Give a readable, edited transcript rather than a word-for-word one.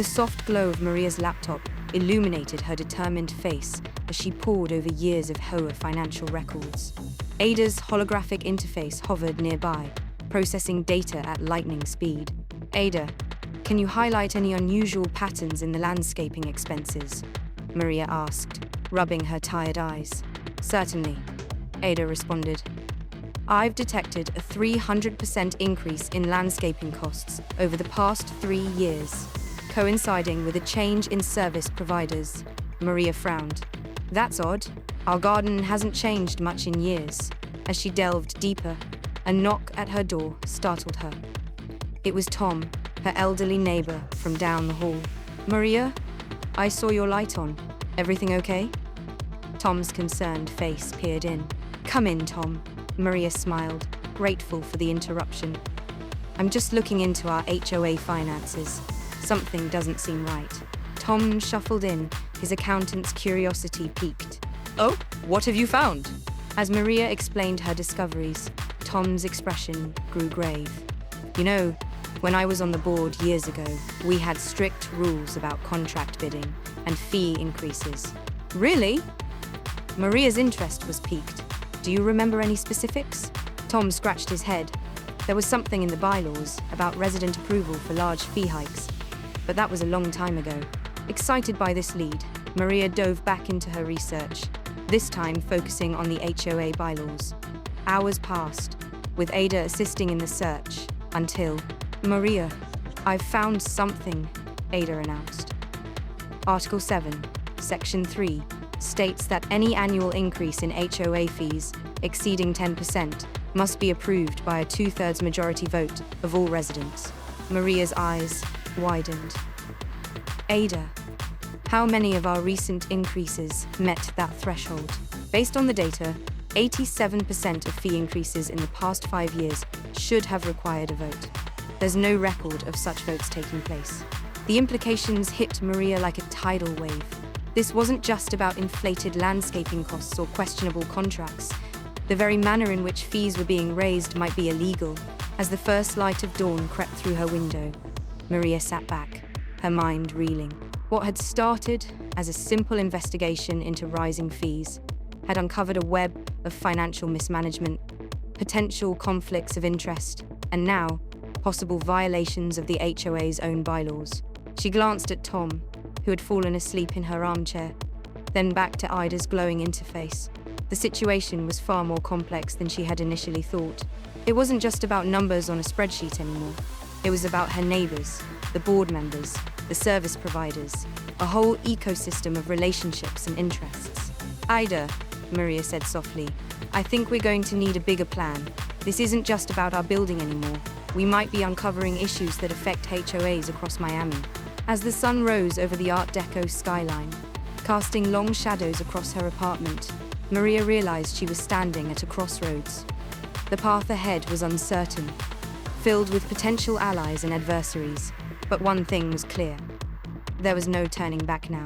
The soft glow of Maria's laptop illuminated her determined face as she pored over years of HOA financial records. AIDA's holographic interface hovered nearby, processing data at lightning speed. "AIDA, can you highlight any unusual patterns in the landscaping expenses?" Maria asked, rubbing her tired eyes. "Certainly," AIDA responded. "I've detected a 300% increase in landscaping costs over the past 3 years, coinciding with a change in service providers." Maria frowned. "That's odd. Our garden hasn't changed much in years." As she delved deeper, a knock at her door startled her. It was Tom, her elderly neighbor from down the hall. "Maria, I saw your light on. Everything okay?" Tom's concerned face peered in. "Come in, Tom." Maria smiled, grateful for the interruption. "I'm just looking into our HOA finances. Something doesn't seem right." Tom shuffled in, his accountant's curiosity piqued. "Oh, what have you found?" As Maria explained her discoveries, Tom's expression grew grave. "You know, when I was on the board years ago, we had strict rules about contract bidding and fee increases." "Really?" Maria's interest was piqued. "Do you remember any specifics?" Tom scratched his head. There was something in the bylaws about resident approval for large fee hikes, but that was a long time ago. Excited by this lead, Maria dove back into her research, this time focusing on the HOA bylaws. Hours passed, with AIDA assisting in the search, until... "Maria, I've found something," AIDA announced. Article 7, Section 3, states that any annual increase in HOA fees exceeding 10% must be approved by a 2/3 majority vote of all residents. Maria's eyes widened. "AIDA, how many of our recent increases met that threshold?" Based on the data, 87% of fee increases in the past 5 years should have required a vote. There's no record of such votes taking place. The implications hit Maria like a tidal wave. This wasn't just about inflated landscaping costs or questionable contracts. The very manner in which fees were being raised might be illegal. As the first light of dawn crept through her window, Maria sat back, her mind reeling. What had started as a simple investigation into rising fees had uncovered a web of financial mismanagement, potential conflicts of interest, and now, possible violations of the HOA's own bylaws. She glanced at Tom, who had fallen asleep in her armchair, then back to AIDA's glowing interface. The situation was far more complex than she had initially thought. It wasn't just about numbers on a spreadsheet anymore. It was about her neighbors, the board members, the service providers, a whole ecosystem of relationships and interests. "AIDA," Maria said softly, "I think we're going to need a bigger plan. This isn't just about our building anymore. We might be uncovering issues that affect HOAs across Miami." As the sun rose over the Art Deco skyline, casting long shadows across her apartment, Maria realized she was standing at a crossroads. The path ahead was uncertain, filled with potential allies and adversaries, but one thing was clear. There was no turning back now.